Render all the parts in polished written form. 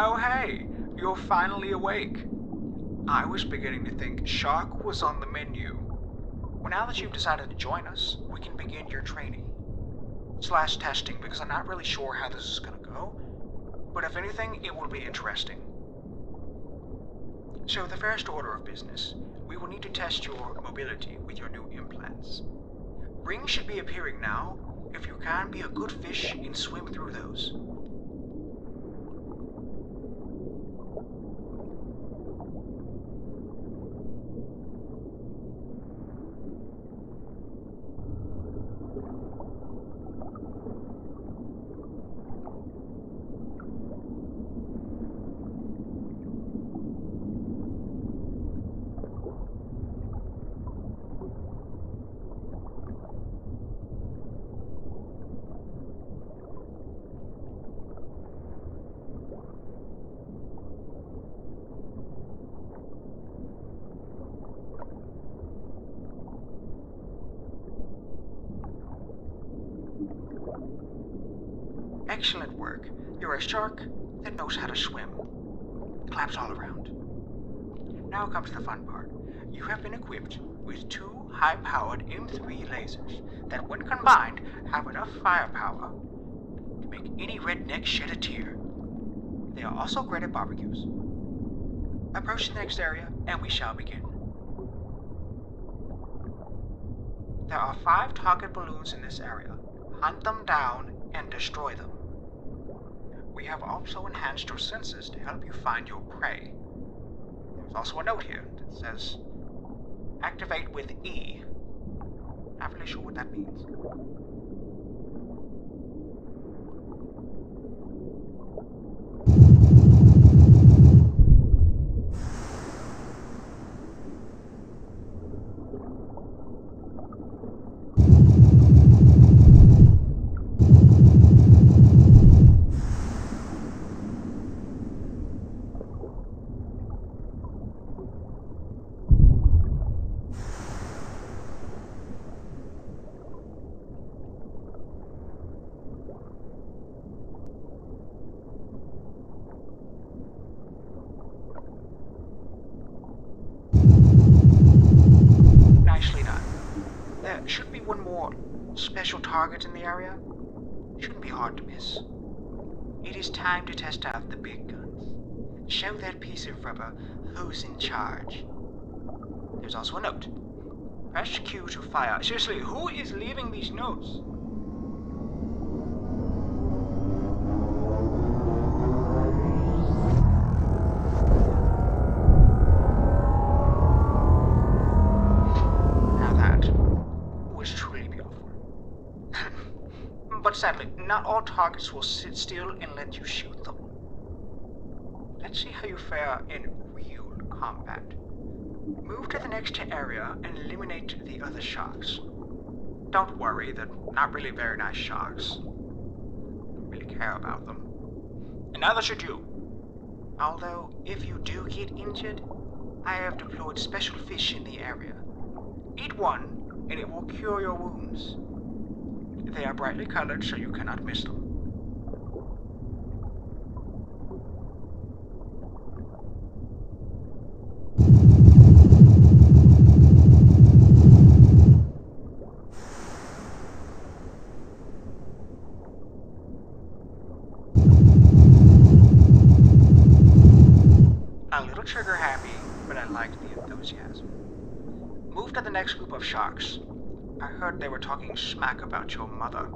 Oh hey, you're finally awake. I was beginning to think shark was on the menu. Well, now that you've decided to join us, we can begin your training. Slash testing, because I'm not really sure how this is gonna go. But if anything, it will be interesting. So the first order of business, we will need to test your mobility with your new implants. Rings should be appearing now. If you can, be a good fish and swim through those. Excellent work. You're a shark that knows how to swim. Claps all around. Now comes the fun part. You have been equipped with 2 high-powered M3 lasers that, when combined, have enough firepower to make any redneck shed a tear. They are also great at barbecues. Approach the next area, and we shall begin. There are 5 target balloons in this area. Hunt them down and destroy them. We have also enhanced your senses to help you find your prey. There's also a note here that says, activate with E. Not really sure what that means. Nicely done. There should be one more special target in the area. Shouldn't be hard to miss. It is time to test out the big guns. Show that piece of rubber who's in charge. There's also a note. Press Q to fire. Seriously, who is leaving these notes? But sadly, not all targets will sit still and let you shoot them. Let's see how you fare in real combat. Move to the next area and eliminate the other sharks. Don't worry, they're not really very nice sharks. Don't really care about them. And neither should you. Although, if you do get injured, I have deployed special fish in the area. Eat one, and it will cure your wounds. They are brightly colored, so you cannot miss them. A little trigger happy, but I liked the enthusiasm. Move to the next group of sharks. I heard they were talking smack about your mother.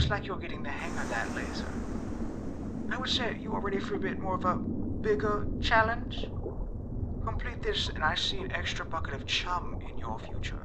Looks like you're getting the hang of that laser. I would say you are ready for a bit more of a bigger challenge. Complete this and I see an extra bucket of chum in your future.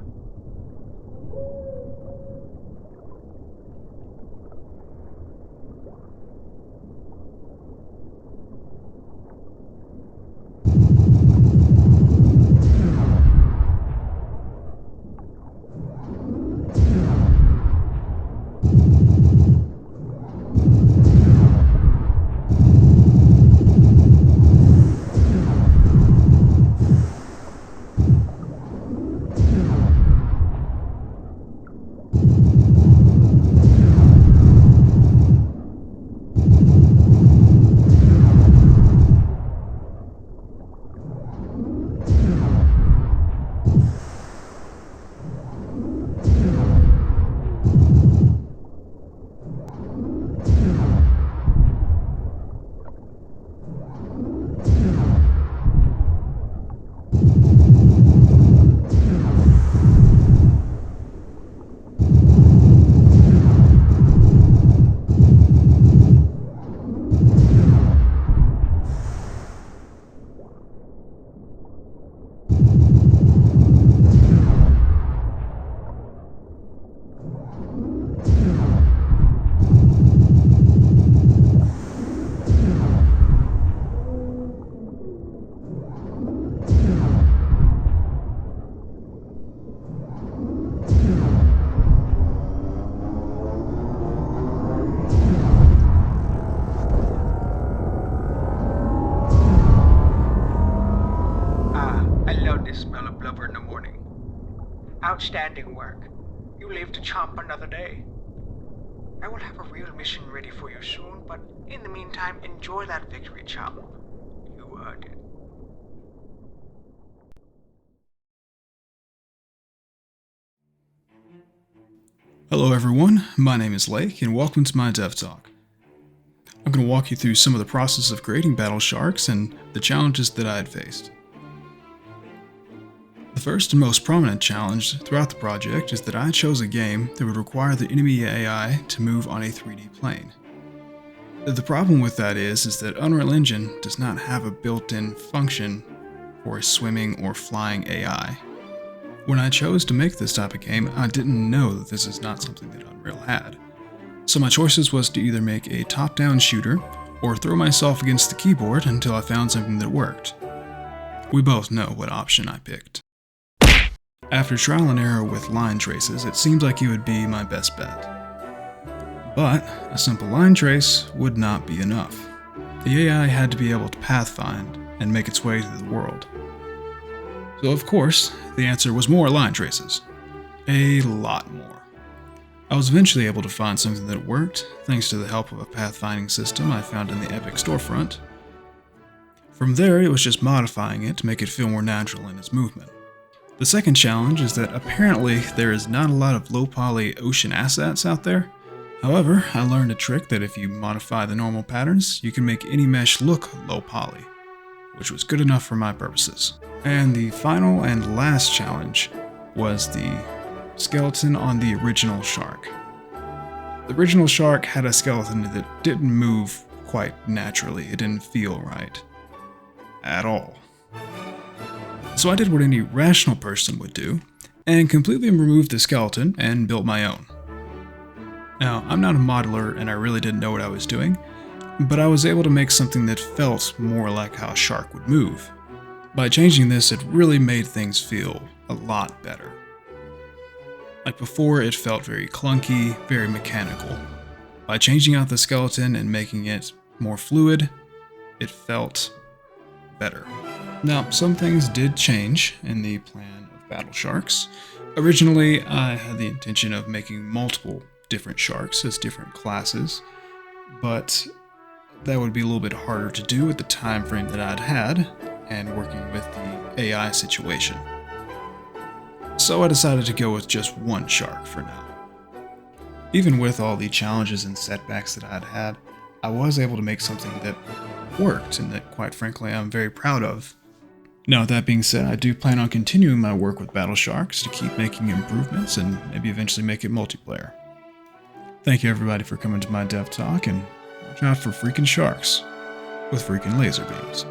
Outstanding work. You live to chomp another day. I will have a real mission ready for you soon, but in the meantime, enjoy that victory, chum. You earned it. Hello everyone, my name is Lake, and welcome to my Dev Talk. I'm going to walk you through some of the process of creating battle sharks and the challenges that I had faced. The first and most prominent challenge throughout the project is that I chose a game that would require the enemy AI to move on a 3D plane. The problem with that is that Unreal Engine does not have a built-in function for a swimming or flying AI. When I chose to make this type of game, I didn't know that this is not something that Unreal had. So my choices was to either make a top-down shooter or throw myself against the keyboard until I found something that worked. We both know what option I picked. After trial and error with line traces, it seemed like it would be my best bet. But a simple line trace would not be enough. The AI had to be able to pathfind and make its way through the world. So of course, the answer was more line traces. A lot more. I was eventually able to find something that worked, thanks to the help of a pathfinding system I found in the Epic storefront. From there, it was just modifying it to make it feel more natural in its movement. The second challenge is that apparently there is not a lot of low-poly ocean assets out there. However, I learned a trick that if you modify the normal patterns, you can make any mesh look low-poly, which was good enough for my purposes. And the final and last challenge was the skeleton on the original shark. The original shark had a skeleton that didn't move quite naturally. It didn't feel right at all. So I did what any rational person would do, and completely removed the skeleton and built my own. Now, I'm not a modeler and I really didn't know what I was doing, but I was able to make something that felt more like how a shark would move. By changing this, it really made things feel a lot better. Like before, it felt very clunky, very mechanical. By changing out the skeleton and making it more fluid, it felt better. Now, some things did change in the plan of Battle Sharks. Originally, I had the intention of making multiple different sharks as different classes, but that would be a little bit harder to do at the time frame that I'd had and working with the AI situation. So I decided to go with just one shark for now. Even with all the challenges and setbacks that I'd had, I was able to make something that worked and that, quite frankly, I'm very proud of. Now, that being said, I do plan on continuing my work with Battle Sharks to keep making improvements and maybe eventually make it multiplayer. Thank you everybody for coming to my dev talk, and watch out for freaking sharks with freaking laser beams.